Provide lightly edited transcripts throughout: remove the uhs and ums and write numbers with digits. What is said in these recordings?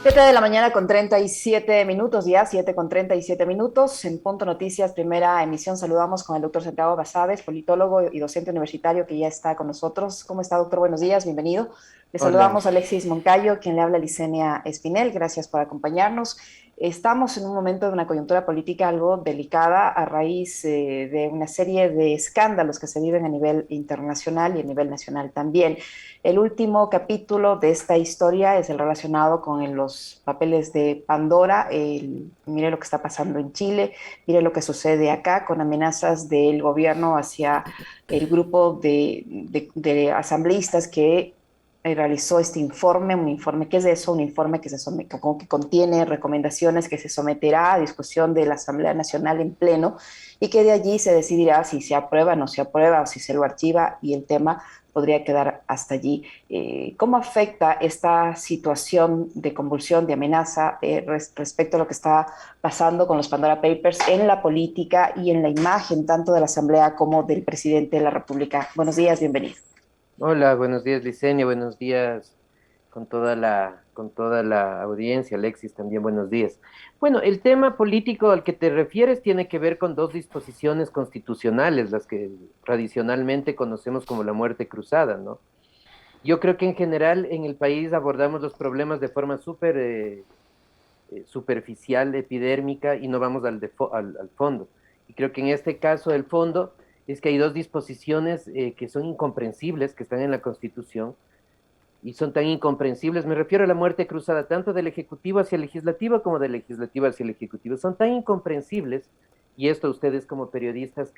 7 de la mañana con 37 minutos, ya 7 con 37 minutos. En Punto Noticias, primera emisión, saludamos con el doctor Santiago Basaves, politólogo y docente universitario que ya está con nosotros. ¿Cómo está, doctor? Buenos días, bienvenido. Le Hola, saludamos a Alexis Moncayo, quien le habla a Licenia Espinel. Gracias por acompañarnos. Estamos en un momento de una coyuntura política algo delicada a raíz de una serie de escándalos que se viven a nivel internacional y a nivel nacional también. El último capítulo de esta historia es el relacionado con los papeles de Pandora. Mire lo que está pasando en Chile, mire lo que sucede acá con amenazas del gobierno hacia el grupo de asambleístas que realizó este informe, un informe, ¿qué es eso? Un informe que, que contiene recomendaciones que se someterá a discusión de la Asamblea Nacional en pleno y que de allí se decidirá si se aprueba o no se aprueba o si se lo archiva y el tema podría quedar hasta allí. ¿Cómo afecta esta situación de convulsión, de amenaza respecto a lo que está pasando con los Pandora Papers en la política y en la imagen tanto de la Asamblea como del presidente de la República? Buenos días, bienvenido. hola, buenos días, Licenia, buenos días con toda la audiencia, Alexis, también buenos días. Bueno, el tema político al que te refieres tiene que ver con dos disposiciones constitucionales, las que tradicionalmente conocemos como la muerte cruzada, ¿no? Yo creo que en general en el país abordamos los problemas de forma súper superficial, epidérmica, y no vamos al fondo. Y creo que en este caso el fondo es que hay dos disposiciones que son incomprensibles, que están en la Constitución, y son tan incomprensibles, me refiero a la muerte cruzada tanto del Ejecutivo hacia el Legislativo como del Legislativo hacia el Ejecutivo, son tan incomprensibles, y esto ustedes como periodistas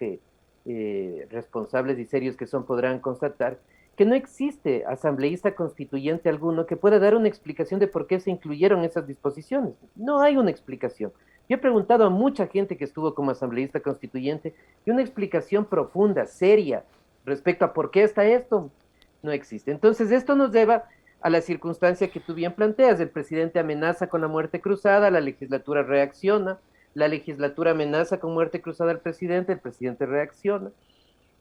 responsables y serios que son podrán constatar, que no existe asambleísta constituyente alguno que pueda dar una explicación de por qué se incluyeron esas disposiciones. No hay una explicación. Yo he preguntado a mucha gente que estuvo como asambleísta constituyente y una explicación profunda, seria, respecto a por qué está esto, no existe. Entonces, esto nos lleva a la circunstancia que tú bien planteas. El presidente amenaza con la muerte cruzada, la legislatura reacciona, la legislatura amenaza con muerte cruzada al presidente, el presidente reacciona.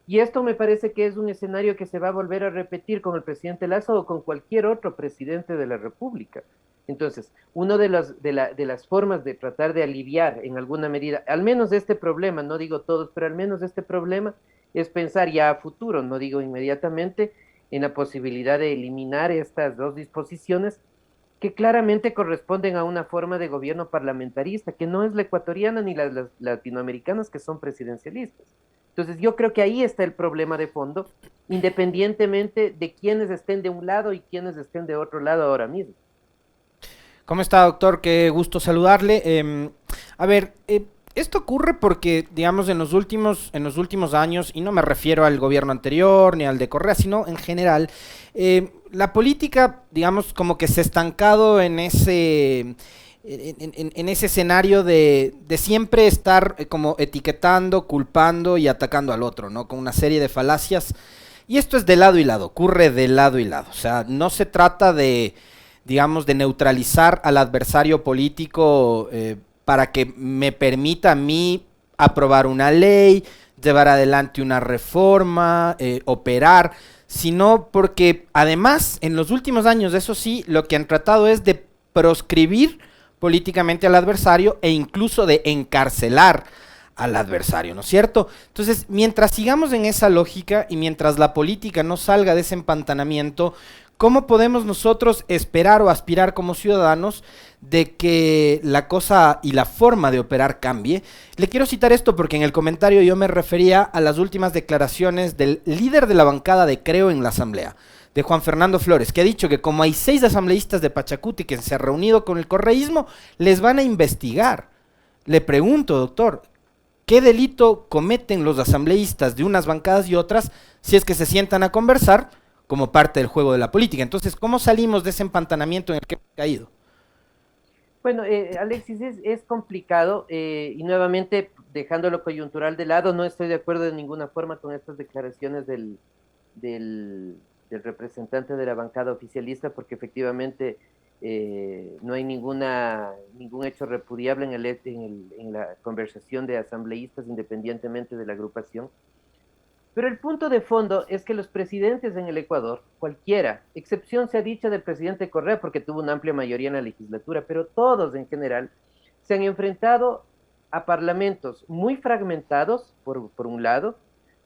Y esto me parece que es un escenario que se va a volver a repetir con el presidente Lazo o con cualquier otro presidente de la República. Entonces, una de las formas de tratar de aliviar en alguna medida, al menos este problema, no digo todos, pero al menos este problema, es pensar ya a futuro, no digo inmediatamente, en la posibilidad de eliminar estas dos disposiciones que claramente corresponden a una forma de gobierno parlamentarista, que no es la ecuatoriana ni las latinoamericanas que son presidencialistas. Entonces yo creo que ahí está el problema de fondo, independientemente de quienes estén de un lado y quienes estén de otro lado ahora mismo. ¿Cómo está, doctor? Qué gusto saludarle. A ver, esto ocurre porque, digamos, en los últimos años, y no me refiero al gobierno anterior ni al de Correa, sino en general, la política, digamos, como que se ha estancado en ese escenario de siempre estar como etiquetando, culpando y atacando al otro, ¿no? Con una serie de falacias. Y esto es de lado y lado, ocurre de lado y lado. O sea, no se trata de, digamos, de neutralizar al adversario político para que me permita a mí aprobar una ley, llevar adelante una reforma, operar, sino porque además en los últimos años, eso sí, lo que han tratado es de proscribir políticamente al adversario e incluso de encarcelar al adversario, ¿no es cierto? Entonces, mientras sigamos en esa lógica y mientras la política no salga de ese empantanamiento, ¿cómo podemos nosotros esperar o aspirar como ciudadanos de que la cosa y la forma de operar cambie? Le quiero citar esto porque en el comentario yo me refería a las últimas declaraciones del líder de la bancada de Creo en la Asamblea, de Juan Fernando Flores, que ha dicho que como hay 6 asambleístas de Pachacuti que se han reunido con el correísmo, les van a investigar. Le pregunto, doctor, ¿qué delito cometen los asambleístas de unas bancadas y otras si es que se sientan a conversar como parte del juego de la política? Entonces, ¿cómo salimos de ese empantanamiento en el que hemos caído? Bueno, Alexis, es complicado y nuevamente dejando lo coyuntural de lado, no estoy de acuerdo de ninguna forma con estas declaraciones del, del representante de la bancada oficialista, porque efectivamente no hay ningún hecho repudiable en la conversación de asambleístas independientemente de la agrupación. Pero el punto de fondo es que los presidentes en el Ecuador, cualquiera, excepción se ha dicho del presidente Correa porque tuvo una amplia mayoría en la legislatura, pero todos en general se han enfrentado a parlamentos muy fragmentados, por un lado,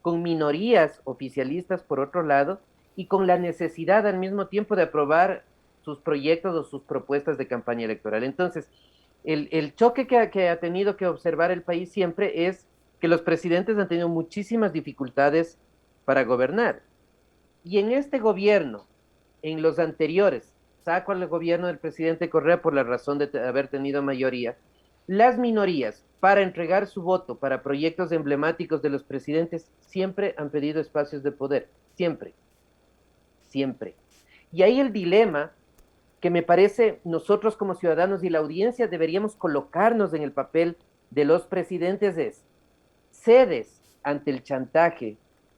con minorías oficialistas por otro lado, y con la necesidad al mismo tiempo de aprobar sus proyectos o sus propuestas de campaña electoral. Entonces, el choque que ha tenido que observar el país siempre es que los presidentes han tenido muchísimas dificultades para gobernar. Y en este gobierno, en los anteriores, saco al gobierno del presidente Correa por la razón de haber tenido mayoría, las minorías, para entregar su voto para proyectos emblemáticos de los presidentes, siempre han pedido espacios de poder, siempre, siempre. Y ahí el dilema que me parece nosotros como ciudadanos y la audiencia deberíamos colocarnos en el papel de los presidentes es, cedes ante el chantaje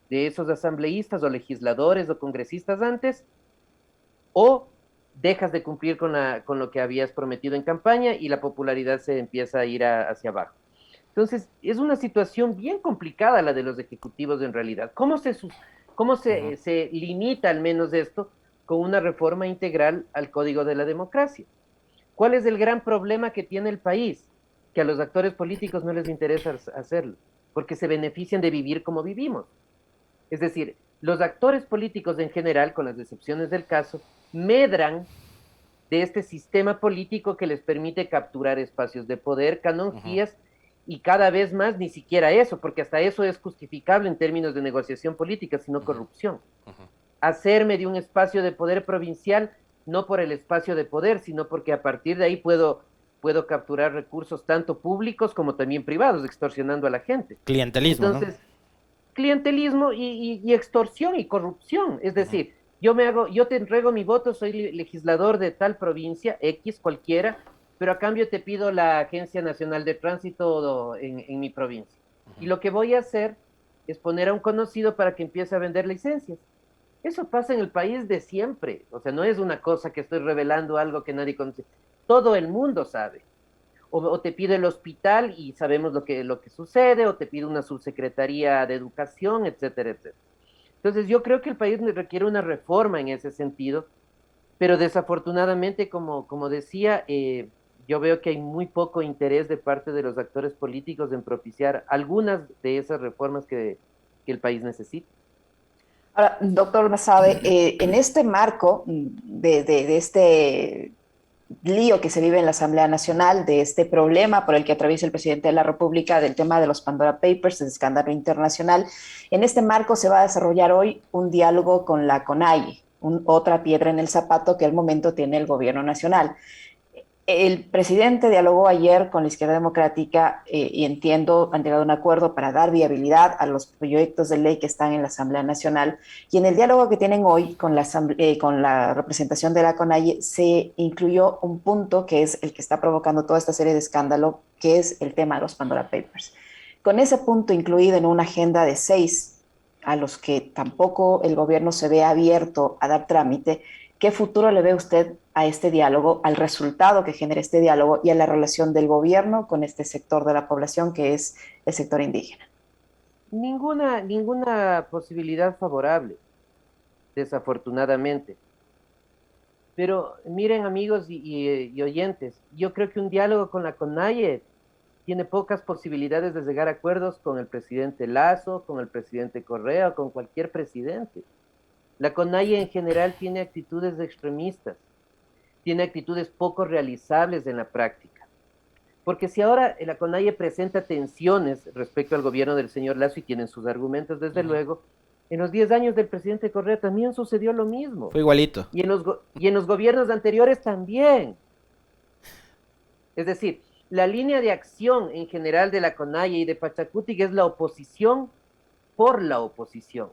de esos asambleístas o legisladores o congresistas antes, o dejas de cumplir con lo que habías prometido en campaña y la popularidad se empieza a ir hacia abajo. Entonces, es una situación bien complicada la de los ejecutivos en realidad. ¿Cómo se limita al menos esto con una reforma integral al Código de la Democracia? ¿Cuál es el gran problema que tiene el país? Que a los actores políticos no les interesa hacerlo, porque se benefician de vivir como vivimos. Es decir, los actores políticos en general, con las excepciones del caso, medran de este sistema político que les permite capturar espacios de poder, canonjías, y cada vez más ni siquiera eso, porque hasta eso es justificable en términos de negociación política, sino corrupción. Hacerme de un espacio de poder provincial, no por el espacio de poder, sino porque a partir de ahí puedo capturar recursos tanto públicos como también privados, extorsionando a la gente. Clientelismo, entonces, ¿no? Clientelismo y extorsión y corrupción. Es decir, yo te entrego mi voto, soy legislador de tal provincia, X cualquiera, pero a cambio te pido la Agencia Nacional de Tránsito en mi provincia. Y lo que voy a hacer es poner a un conocido para que empiece a vender licencias. Eso pasa en el país de siempre. O sea, no es una cosa que estoy revelando algo que nadie conoce. Todo el mundo sabe. O te pide el hospital y sabemos lo que sucede, o te pide una subsecretaría de educación, etcétera, etcétera. Entonces yo creo que el país requiere una reforma en ese sentido, pero desafortunadamente, como decía, yo veo que hay muy poco interés de parte de los actores políticos en propiciar algunas de esas reformas que el país necesita. Ahora, doctor Basabe, en este marco de este lío que se vive en la Asamblea Nacional, de este problema por el que atraviesa el presidente de la República, del tema de los Pandora Papers, el escándalo internacional, en este marco se va a desarrollar hoy un diálogo con la CONAIE, otra piedra en el zapato que al momento tiene el gobierno nacional. El presidente dialogó ayer con la izquierda democrática y entiendo han llegado a un acuerdo para dar viabilidad a los proyectos de ley que están en la Asamblea Nacional, y en el diálogo que tienen hoy con la representación de la CONAIE se incluyó un punto que es el que está provocando toda esta serie de escándalo, que es el tema de los Pandora Papers. Con ese punto incluido en una agenda de 6 a los que tampoco el gobierno se ve abierto a dar trámite, ¿qué futuro le ve usted a este diálogo, al resultado que genera este diálogo y a la relación del gobierno con este sector de la población que es el sector indígena? Ninguna posibilidad favorable, desafortunadamente. Pero miren, amigos y oyentes, yo creo que un diálogo con la CONAIE tiene pocas posibilidades de llegar a acuerdos con el presidente Lasso, con el presidente Correa o con cualquier presidente. La CONAIE en general tiene actitudes extremistas, tiene actitudes poco realizables en la práctica. Porque si ahora la CONAIE presenta tensiones respecto al gobierno del señor Lasso y tienen sus argumentos, desde luego, en los 10 años del presidente Correa también sucedió lo mismo. Fue igualito. Y en los gobiernos anteriores también. Es decir, la línea de acción en general de la CONAIE y de Pachacuti es la oposición por la oposición,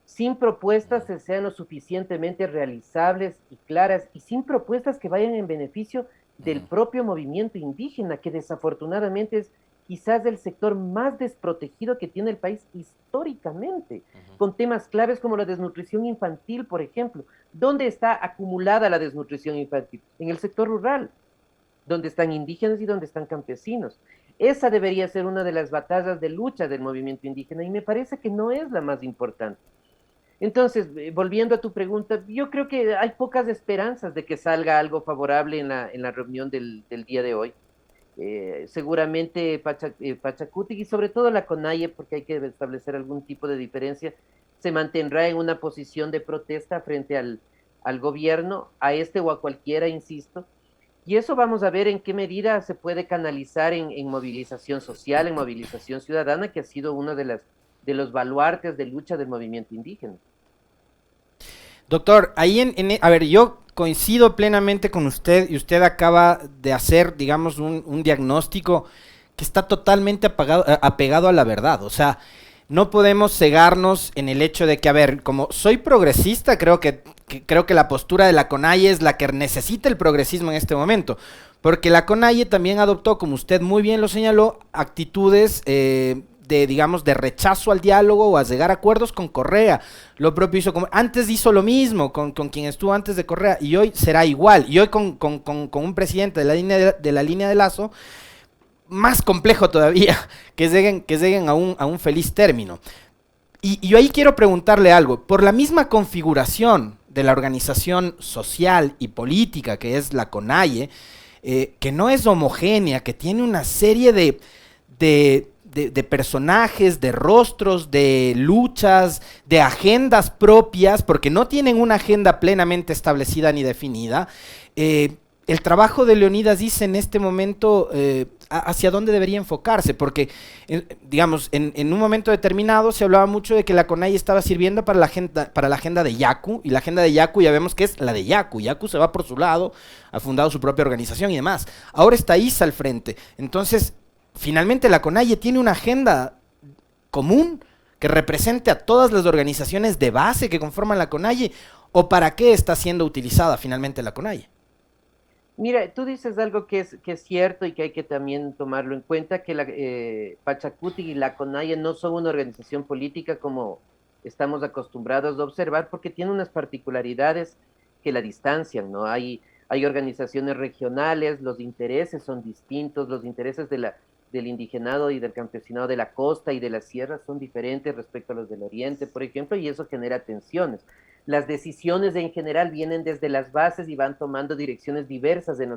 sin propuestas que sean lo suficientemente realizables y claras, y sin propuestas que vayan en beneficio del propio movimiento indígena, que desafortunadamente es quizás el sector más desprotegido que tiene el país históricamente, con temas claves como la desnutrición infantil, por ejemplo. ¿Dónde está acumulada la desnutrición infantil? En el sector rural, donde están indígenas y donde están campesinos. Esa debería ser una de las batallas de lucha del movimiento indígena y me parece que no es la más importante. Entonces, volviendo a tu pregunta, yo creo que hay pocas esperanzas de que salga algo favorable en la reunión del día de hoy. Seguramente Pachacuti y sobre todo la CONAIE, porque hay que establecer algún tipo de diferencia, se mantendrá en una posición de protesta frente al gobierno, a este o a cualquiera, insisto, y eso vamos a ver en qué medida se puede canalizar en movilización social, en movilización ciudadana, que ha sido uno de los baluartes de lucha del movimiento indígena. Doctor, ahí a ver, yo coincido plenamente con usted y usted acaba de hacer, digamos, un diagnóstico que está totalmente apegado a la verdad. O sea, no podemos cegarnos en el hecho de que, a ver, como soy progresista, creo que la postura de la CONAIE es la que necesita el progresismo en este momento. Porque la CONAIE también adoptó, como usted muy bien lo señaló, actitudes digamos, de rechazo al diálogo o a llegar a acuerdos con Correa. Lo propio antes hizo lo mismo con quien estuvo antes de Correa y hoy será igual. Y hoy con un presidente de la línea de Lazo, más complejo todavía, que lleguen a un feliz término. Y yo ahí quiero preguntarle algo. Por la misma configuración de la organización social y política que es la CONAIE, que no es homogénea, que tiene una serie de personajes, de rostros, de luchas, de agendas propias, porque no tienen una agenda plenamente establecida ni definida. El trabajo de Leonidas dice en este momento hacia dónde debería enfocarse, porque, digamos, en un momento determinado se hablaba mucho de que la CONAIE estaba sirviendo para la agenda de Yacu, y la agenda de Yacu ya vemos que es la de Yacu. Yacu se va por su lado, ha fundado su propia organización y demás. Ahora está ISA al frente. Entonces, finalmente la CONAIE tiene una agenda común que represente a todas las organizaciones de base que conforman la CONAIE, o para qué está siendo utilizada finalmente la CONAIE. Mira, tú dices algo que es cierto y que hay que también tomarlo en cuenta, que Pachacuti y la CONAIE no son una organización política como estamos acostumbrados a observar, porque tiene unas particularidades que la distancian, ¿no? Hay organizaciones regionales, los intereses son distintos, los intereses del indigenado y del campesinado de la costa y de la sierra son diferentes respecto a los del oriente, por ejemplo, y eso genera tensiones. Las decisiones en general vienen desde las bases y van tomando direcciones diversas en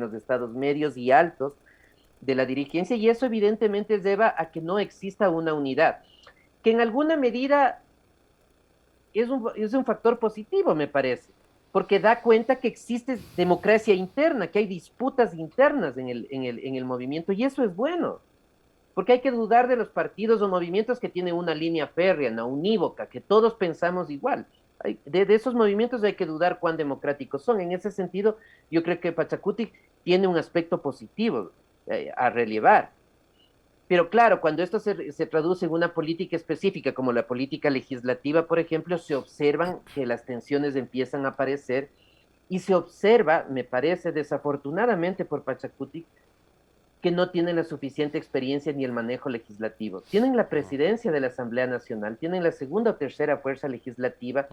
los estados medios y altos de la dirigencia, y eso evidentemente lleva a que no exista una unidad, que en alguna medida es un factor positivo, me parece, porque da cuenta que existe democracia interna, que hay disputas internas en el movimiento, y eso es bueno, porque hay que dudar de los partidos o movimientos que tienen una línea férrea, no unívoca, que todos pensamos igual. De esos movimientos hay que dudar cuán democráticos son. En ese sentido, yo creo que Pachacuti tiene un aspecto positivo a relevar. Pero claro, cuando esto se traduce en una política específica, como la política legislativa, por ejemplo, se observan que las tensiones empiezan a aparecer y se observa, me parece desafortunadamente por Pachacuti, que no tienen la suficiente experiencia ni el manejo legislativo. Tienen la presidencia de la Asamblea Nacional, tienen la segunda o tercera fuerza legislativa,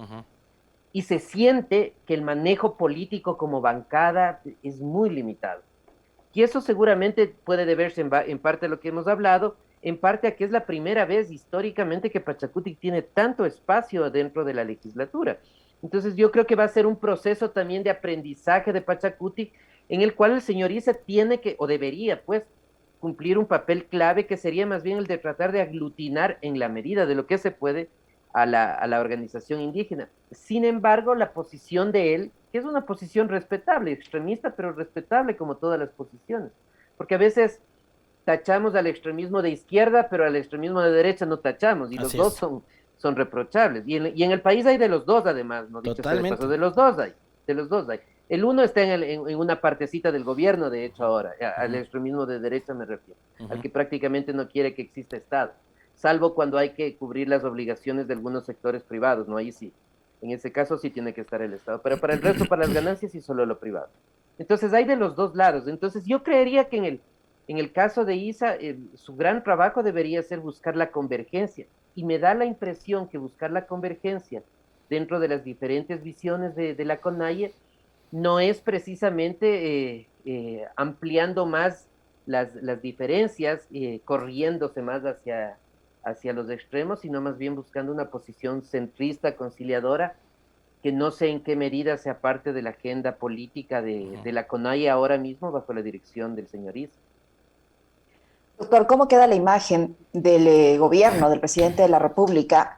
y se siente que el manejo político como bancada es muy limitado. Y eso seguramente puede deberse en parte a lo que hemos hablado, en parte a que es la primera vez históricamente que Pachacuti tiene tanto espacio dentro de la legislatura. Entonces yo creo que va a ser un proceso también de aprendizaje de Pachacuti, en el cual el señor Issa tiene que, o debería, pues, cumplir un papel clave, que sería más bien el de tratar de aglutinar en la medida de lo que se puede a la organización indígena. Sin embargo, la posición de él, que es una posición respetable, extremista, pero respetable como todas las posiciones, porque a veces tachamos al extremismo de izquierda, pero al extremismo de derecha no tachamos, y los dos son reprochables. Y en el país hay de los dos, además, ¿no? Dicho sea de paso, de los dos hay. El uno está en una partecita del gobierno, de hecho, ahora, al extremismo de derecha me refiero, al que prácticamente no quiere que exista Estado, salvo cuando hay que cubrir las obligaciones de algunos sectores privados, ¿no? Ahí sí, en ese caso sí tiene que estar el Estado, pero para el resto, para las ganancias, sí solo lo privado. Entonces hay de los dos lados. Entonces yo creería que en el caso de Issa, su gran trabajo debería ser buscar la convergencia, y me da la impresión que buscar la convergencia dentro de las diferentes visiones de la CONAIE no es precisamente ampliando más las diferencias, corriéndose más hacia los extremos, sino más bien buscando una posición centrista, conciliadora, que no sé en qué medida sea parte de la agenda política de la CONAIE ahora mismo bajo la dirección del señor Is. Doctor, ¿cómo queda la imagen del gobierno, del presidente de la República,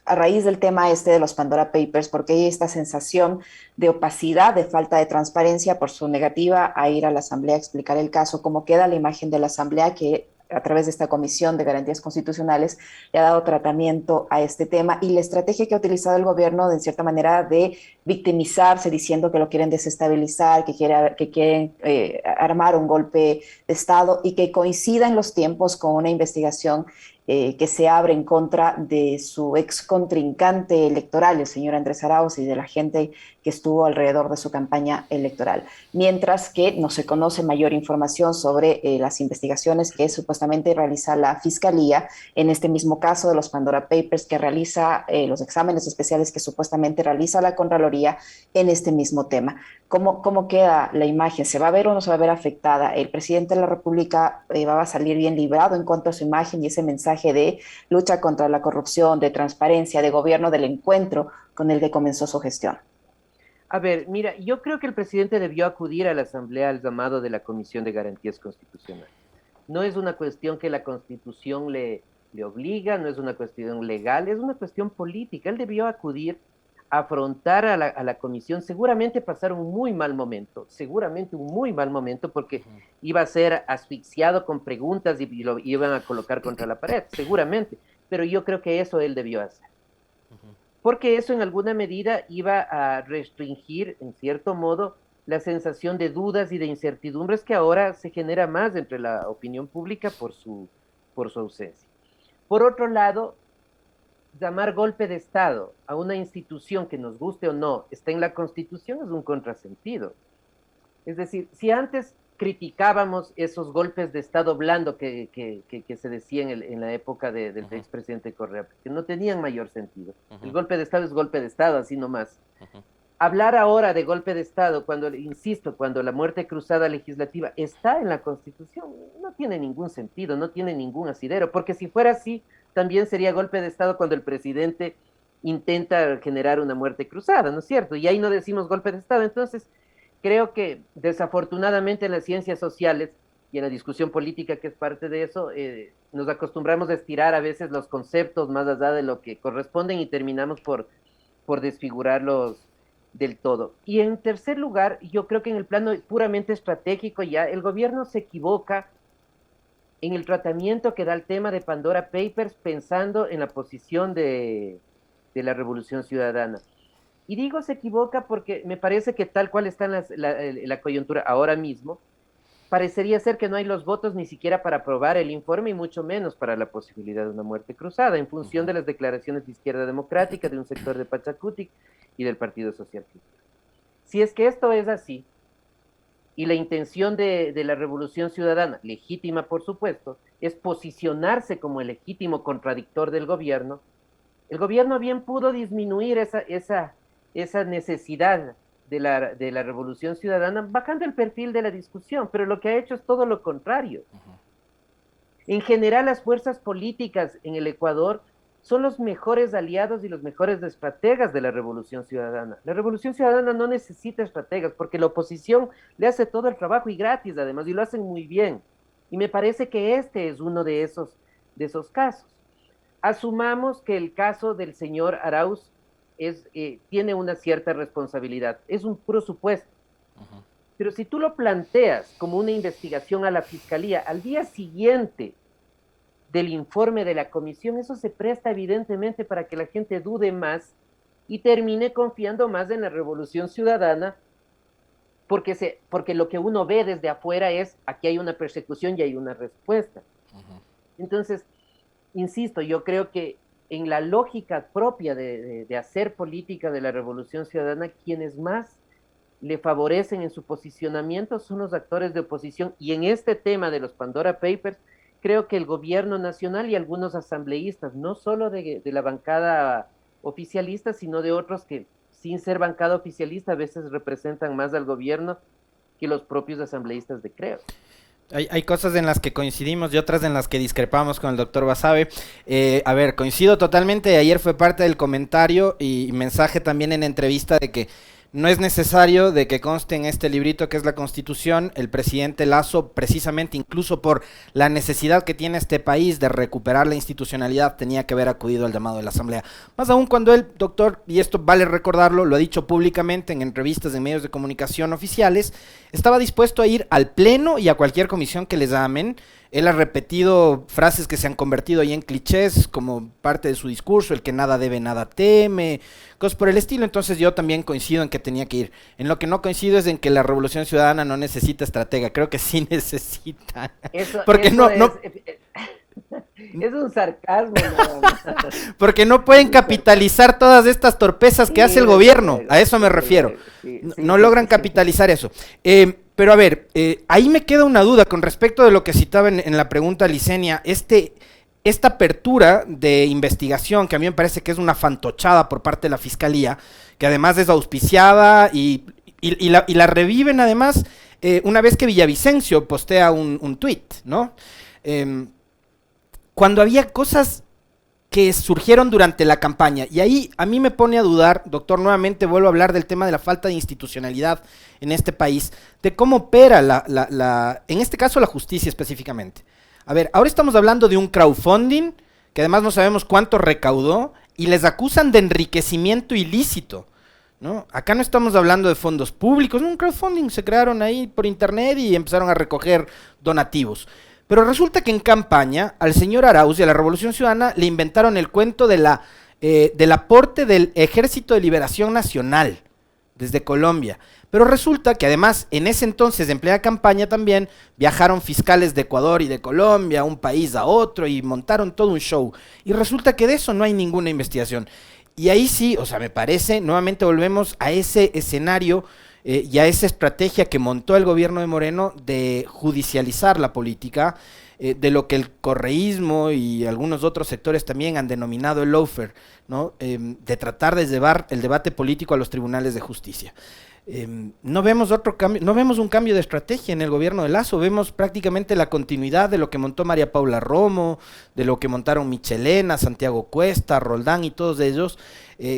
a raíz del tema este de los Pandora Papers? Porque hay esta sensación de opacidad, de falta de transparencia por su negativa a ir a la Asamblea a explicar el caso. ¿Cómo queda la imagen de la Asamblea que a través de esta Comisión de Garantías Constitucionales le ha dado tratamiento a este tema y la estrategia que ha utilizado el gobierno de en cierta manera de victimizarse diciendo que lo quieren desestabilizar, que quieren armar un golpe de Estado y que coincida en los tiempos con una investigación que se abre en contra de su ex contrincante electoral, el señor Andrés Arauz, y de la gente que estuvo alrededor de su campaña electoral? Mientras que no se conoce mayor información sobre las investigaciones que supuestamente realiza la Fiscalía en este mismo caso de los Pandora Papers, que realiza los exámenes especiales que supuestamente realiza la Contraloría en este mismo tema. ¿Cómo queda la imagen? ¿Se va a ver o no se va a ver afectada? ¿El presidente de la República va a salir bien librado en cuanto a su imagen y ese mensaje de lucha contra la corrupción, de transparencia, de gobierno del encuentro con el que comenzó su gestión? A ver, mira, yo creo que el presidente debió acudir a la Asamblea al llamado de la Comisión de Garantías Constitucionales. No es una cuestión que la Constitución le obliga, no es una cuestión legal, es una cuestión política. Él debió acudir a afrontar a la comisión. Seguramente pasaron un muy mal momento, seguramente un muy mal momento, porque iba a ser asfixiado con preguntas y lo iban a colocar contra la pared, seguramente. Pero yo creo que eso él debió hacer. Porque eso en alguna medida iba a restringir, en cierto modo, la sensación de dudas y de incertidumbres que ahora se genera más entre la opinión pública por su ausencia. Por otro lado, llamar golpe de Estado a una institución que nos guste o no está en la Constitución es un contrasentido. Es decir, si antes criticábamos esos golpes de Estado blando que se decían en la época del expresidente Correa, que no tenían mayor sentido. El golpe de Estado es golpe de Estado, así nomás. Hablar ahora de golpe de Estado, insisto, cuando la muerte cruzada legislativa está en la Constitución, no tiene ningún sentido, no tiene ningún asidero, porque si fuera así, también sería golpe de Estado cuando el presidente intenta generar una muerte cruzada, ¿no es cierto? Y ahí no decimos golpe de Estado. Entonces, creo que desafortunadamente en las ciencias sociales y en la discusión política que es parte de eso, nos acostumbramos a estirar a veces los conceptos más allá de lo que corresponden y terminamos por desfigurarlos del todo. Y en tercer lugar, yo creo que en el plano puramente estratégico ya el gobierno se equivoca en el tratamiento que da el tema de Pandora Papers pensando en la posición de la Revolución Ciudadana. Y digo se equivoca porque me parece que tal cual está en la coyuntura ahora mismo, parecería ser que no hay los votos ni siquiera para aprobar el informe y mucho menos para la posibilidad de una muerte cruzada, en función de las declaraciones de Izquierda Democrática, de un sector de Pachacutic y del Partido Social Cristiano. Si es que esto es así, y la intención de la Revolución Ciudadana, legítima por supuesto, es posicionarse como el legítimo contradictor del gobierno, el gobierno bien pudo disminuir esa necesidad de la Revolución Ciudadana bajando el perfil de la discusión, pero lo que ha hecho es todo lo contrario. En general, las fuerzas políticas en el Ecuador son los mejores aliados y los mejores estrategas de la Revolución Ciudadana. La Revolución Ciudadana no necesita estrategas porque la oposición le hace todo el trabajo y gratis además, y lo hacen muy bien. Y me parece que este es uno de esos casos. Asumamos que el caso del señor Arauz tiene una cierta responsabilidad. Es un puro supuesto. Pero si tú lo planteas como una investigación a la Fiscalía al día siguiente del informe de la comisión, eso se presta evidentemente para que la gente dude más y termine confiando más en la Revolución Ciudadana, porque lo que uno ve desde afuera es aquí hay una persecución y hay una respuesta. Entonces, insisto, yo creo que en la lógica propia de hacer política de la Revolución Ciudadana, quienes más le favorecen en su posicionamiento son los actores de oposición, y en este tema de los Pandora Papers, creo que el gobierno nacional y algunos asambleístas, no solo de la bancada oficialista, sino de otros que, sin ser bancada oficialista, a veces representan más al gobierno que los propios asambleístas de Creo. Hay cosas en las que coincidimos y otras en las que discrepamos con el doctor Basabe. A ver, coincido totalmente. Ayer fue parte del comentario y mensaje también en entrevista de que no es necesario de que conste en este librito que es la Constitución. El presidente Lazo, precisamente incluso por la necesidad que tiene este país de recuperar la institucionalidad, tenía que haber acudido al llamado de la Asamblea. Más aún cuando el doctor, y esto vale recordarlo, lo ha dicho públicamente en entrevistas en medios de comunicación oficiales, estaba dispuesto a ir al Pleno y a cualquier comisión que les llamen. Él ha repetido frases que se han convertido ahí en clichés como parte de su discurso, el que nada debe, nada teme, cosas por el estilo. Entonces yo también coincido en que tenía que ir. En lo que no coincido es en que la Revolución Ciudadana no necesita estratega. Creo que sí necesita. Porque Eso no, es, no, es un sarcasmo nada más. porque no pueden capitalizar todas estas torpezas que hace el gobierno. A eso me refiero. Sí, No, sí, no sí, logran sí. capitalizar eso. Pero a ver, ahí me queda una duda con respecto de lo que citaba en la pregunta Licenia. Esta apertura de investigación, que a mí me parece que es una fantochada por parte de la Fiscalía, que además es auspiciada y la reviven además una vez que Villavicencio postea un tuit, ¿no? Cuando había cosas que surgieron durante la campaña. Y ahí a mí me pone a dudar, doctor, nuevamente vuelvo a hablar del tema de la falta de institucionalidad en este país, de cómo opera en este caso la justicia específicamente. A ver, ahora estamos hablando de un crowdfunding, que además no sabemos cuánto recaudó, y les acusan de enriquecimiento ilícito, ¿no? Acá no estamos hablando de fondos públicos, un crowdfunding, se crearon ahí por internet y empezaron a recoger donativos. Pero resulta que en campaña al señor Arauz y a la Revolución Ciudadana le inventaron el cuento del aporte del Ejército de Liberación Nacional desde Colombia. Pero resulta que además en ese entonces en plena campaña también viajaron fiscales de Ecuador y de Colombia, un país a otro, y montaron todo un show. Y resulta que de eso no hay ninguna investigación. Y ahí sí, o sea, me parece, nuevamente volvemos a ese escenario y a esa estrategia que montó el gobierno de Moreno de judicializar la política, de lo que el correísmo y algunos otros sectores también han denominado el lawfare, ¿no? De tratar de llevar el debate político a los tribunales de justicia. No vemos otro cambio, no vemos un cambio de estrategia en el gobierno de Lazo, vemos prácticamente la continuidad de lo que montó María Paula Romo, de lo que montaron Michelena, Santiago Cuesta, Roldán y todos ellos,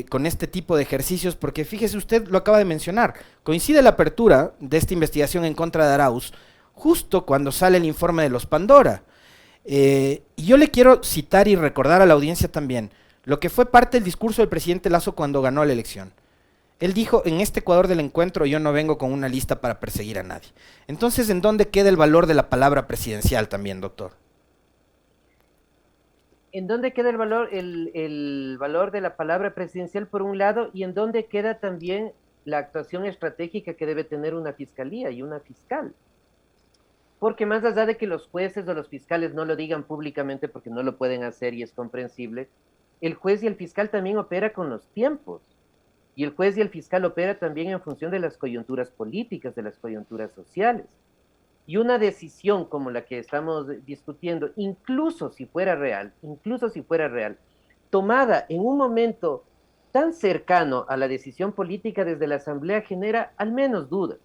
con este tipo de ejercicios, porque fíjese usted, lo acaba de mencionar, coincide la apertura de esta investigación en contra de Arauz justo cuando sale el informe de los Pandora. Y yo le quiero citar y recordar a la audiencia también lo que fue parte del discurso del presidente Lazo cuando ganó la elección. Él dijo, en este Ecuador del encuentro yo no vengo con una lista para perseguir a nadie. Entonces, ¿en dónde queda el valor de la palabra presidencial también, doctor? ¿En dónde queda el valor de la palabra presidencial por un lado y en dónde queda también la actuación estratégica que debe tener una fiscalía y una fiscal? Porque más allá de que los jueces o los fiscales no lo digan públicamente porque no lo pueden hacer y es comprensible, el juez y el fiscal también opera con los tiempos. Y el juez y el fiscal opera también en función de las coyunturas políticas, de las coyunturas sociales. Y una decisión como la que estamos discutiendo, incluso si fuera real, tomada en un momento tan cercano a la decisión política desde la Asamblea genera al menos dudas.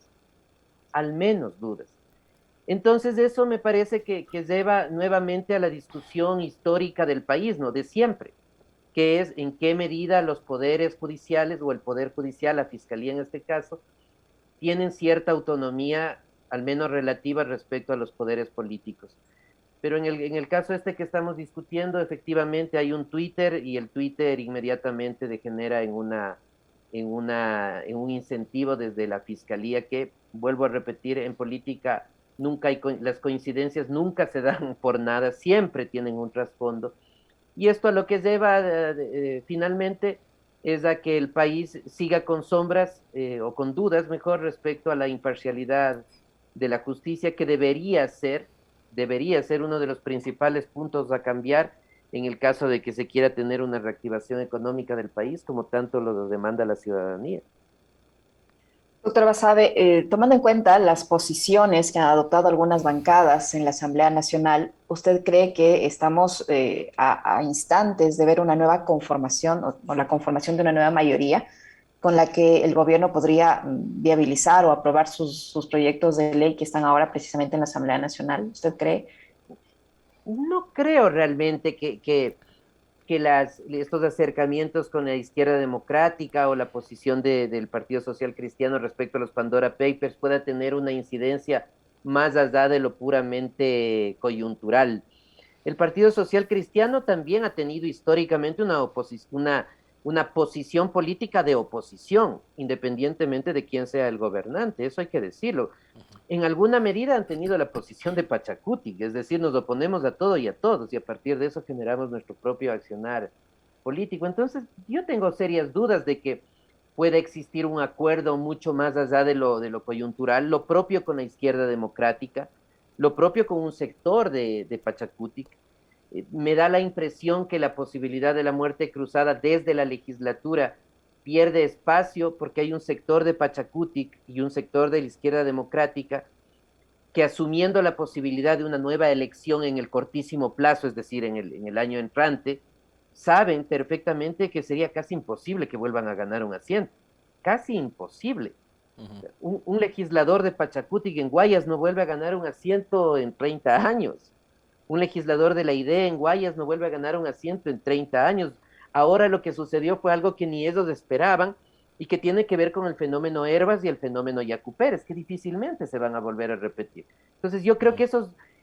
Entonces eso me parece que lleva nuevamente a la discusión histórica del país, ¿no? De siempre, que es en qué medida los poderes judiciales o el poder judicial, la fiscalía en este caso, tienen cierta autonomía, al menos relativa, respecto a los poderes políticos. Pero en el caso este que estamos discutiendo, efectivamente hay un Twitter y el Twitter inmediatamente degenera en un incentivo desde la fiscalía que, vuelvo a repetir, en política nunca hay, las coincidencias nunca se dan por nada, siempre tienen un trasfondo. Y esto a lo que lleva finalmente es a que el país siga con sombras o con dudas, mejor, respecto a la imparcialidad de la justicia, que debería ser uno de los principales puntos a cambiar en el caso de que se quiera tener una reactivación económica del país, como tanto lo demanda la ciudadanía. Doctor Basabe, tomando en cuenta las posiciones que han adoptado algunas bancadas en la Asamblea Nacional, ¿usted cree que estamos a instantes de ver una nueva conformación o la conformación de una nueva mayoría con la que el gobierno podría viabilizar o aprobar sus proyectos de ley que están ahora precisamente en la Asamblea Nacional? ¿Usted cree? No creo realmente que estos acercamientos con la izquierda democrática o la posición del Partido Social Cristiano respecto a los Pandora Papers pueda tener una incidencia más allá de lo puramente coyuntural. El Partido Social Cristiano también ha tenido históricamente una posición política de oposición, independientemente de quién sea el gobernante, eso hay que decirlo. En alguna medida han tenido la posición de Pachacuti, es decir, nos oponemos a todo y a todos, y a partir de eso generamos nuestro propio accionar político. Entonces, yo tengo serias dudas de que pueda existir un acuerdo mucho más allá de lo coyuntural, lo propio con la izquierda democrática, lo propio con un sector de Pachacuti. Me da la impresión que la posibilidad de la muerte cruzada desde la legislatura pierde espacio porque hay un sector de Pachacutic y un sector de la izquierda democrática que, asumiendo la posibilidad de una nueva elección en el cortísimo plazo, es decir, en el año entrante, saben perfectamente que sería casi imposible que vuelvan a ganar un asiento. Casi imposible. Un legislador de Pachacutic en Guayas no vuelve a ganar un asiento en 30 años. Un legislador de la idea en Guayas no vuelve a ganar un asiento en 30 años. Ahora lo que sucedió fue algo que ni ellos esperaban y que tiene que ver con el fenómeno Herbas y el fenómeno Yacu Pérez, que difícilmente se van a volver a repetir. Entonces yo creo que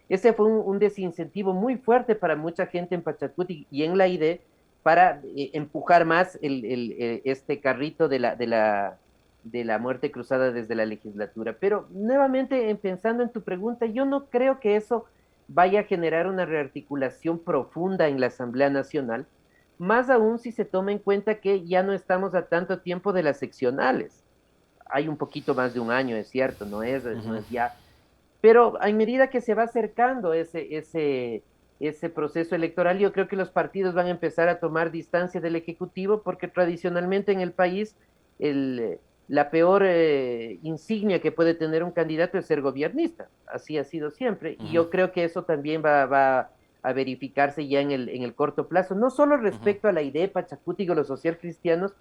ese fue un desincentivo muy fuerte para mucha gente en Pachacuti y en la IDE para empujar más este carrito de la muerte cruzada desde la legislatura. Pero nuevamente, pensando en tu pregunta, yo no creo que eso vaya a generar una rearticulación profunda en la Asamblea Nacional, más aún si se toma en cuenta que ya no estamos a tanto tiempo de las seccionales. Hay un poquito más de un año, es cierto, no es ya, pero a medida que se va acercando ese proceso electoral, yo creo que los partidos van a empezar a tomar distancia del Ejecutivo, porque tradicionalmente en el país la peor insignia que puede tener un candidato es ser gobiernista. Así ha sido siempre. Y yo creo que eso también va a verificarse ya en el corto plazo, no solo respecto a la idea de Pachacuti o los social cristianos,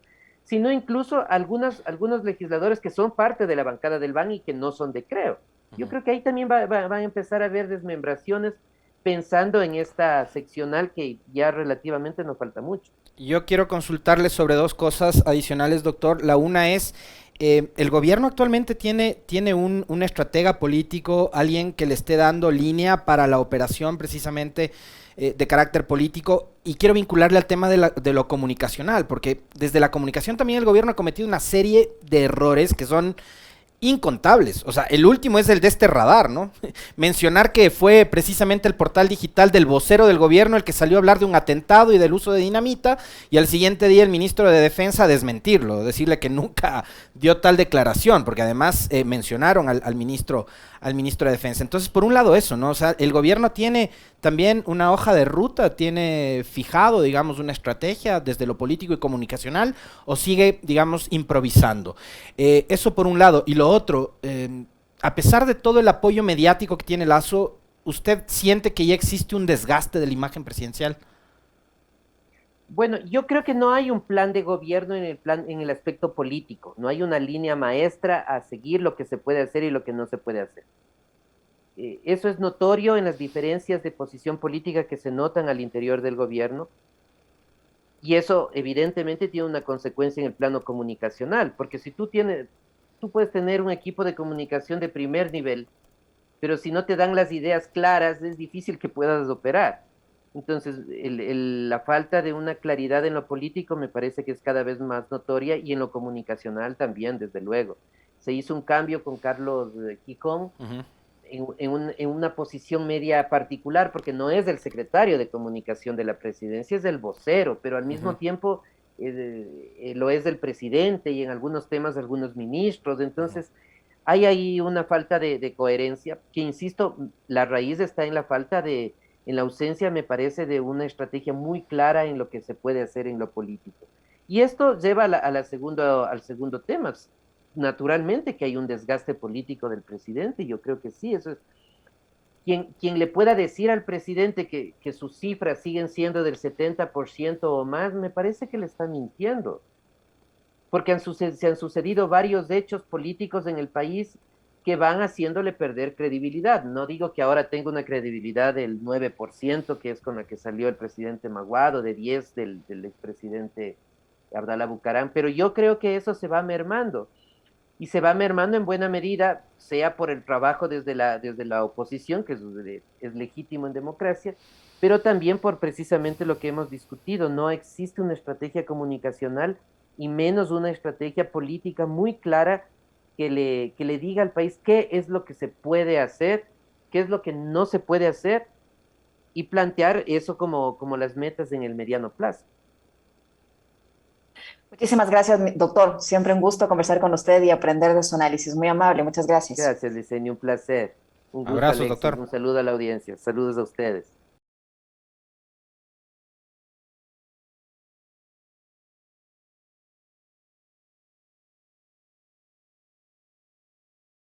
sino incluso algunos legisladores que son parte de la bancada del BAN y que no son de Creo. Yo creo que ahí también va a empezar a haber desmembraciones, pensando en esta seccional que ya relativamente nos falta mucho. Yo quiero consultarle sobre dos cosas adicionales, doctor. La una es, el gobierno actualmente tiene un estratega político, alguien que le esté dando línea para la operación precisamente de carácter político, y quiero vincularle al tema de lo comunicacional, porque desde la comunicación también el gobierno ha cometido una serie de errores que son incontables. O sea, el último es el de este radar, ¿no? Mencionar que fue precisamente el portal digital del vocero del gobierno el que salió a hablar de un atentado y del uso de dinamita, y al siguiente día el ministro de Defensa a desmentirlo, decirle que nunca dio tal declaración, porque además mencionaron al ministro de Defensa. Entonces, por un lado eso, ¿no? O sea, el gobierno tiene también una hoja de ruta, tiene fijado, digamos, una estrategia desde lo político y comunicacional, o sigue, digamos, improvisando. Eso por un lado. Y lo otro, a pesar de todo el apoyo mediático que tiene Lazo, ¿usted siente que ya existe un desgaste de la imagen presidencial? Bueno, yo creo que no hay un plan de gobierno en el aspecto político, no hay una línea maestra a seguir lo que se puede hacer y lo que no se puede hacer. Eso es notorio en las diferencias de posición política que se notan al interior del gobierno, y eso evidentemente tiene una consecuencia en el plano comunicacional, porque si tú puedes tener un equipo de comunicación de primer nivel, pero si no te dan las ideas claras, es difícil que puedas operar. Entonces, la falta de una claridad en lo político me parece que es cada vez más notoria, y en lo comunicacional también, desde luego. Se hizo un cambio con Carlos Quijón en una posición media particular, porque no es el secretario de comunicación de la presidencia, es el vocero, pero al mismo tiempo lo es del presidente, y en algunos temas algunos ministros. Entonces, hay ahí una falta de coherencia, que insisto, la raíz está en la ausencia, me parece, de una estrategia muy clara en lo que se puede hacer en lo político. Y esto lleva al segundo tema. Naturalmente que hay un desgaste político del presidente, yo creo que sí, eso es. Quien le pueda decir al presidente que sus cifras siguen siendo del 70% o más, me parece que le está mintiendo. porque se han sucedido varios hechos políticos en el país que van haciéndole perder credibilidad. No digo que ahora tenga una credibilidad del 9%, que es con la que salió el presidente Maguado, de 10 del expresidente Abdalá Bucaram, pero yo creo que eso se va mermando y se va mermando en buena medida, sea por el trabajo desde la oposición, que es legítimo en democracia, pero también por precisamente lo que hemos discutido. No existe una estrategia comunicacional y menos una estrategia política muy clara que le diga al país qué es lo que se puede hacer, qué es lo que no se puede hacer y plantear eso como las metas en el mediano plazo. Muchísimas gracias, doctor. Siempre un gusto conversar con usted y aprender de su análisis. Muy amable, muchas gracias. Gracias, Liceño, un placer. Un gusto, Abrazos, Alexis. doctor. Un saludo a la audiencia. Saludos a ustedes.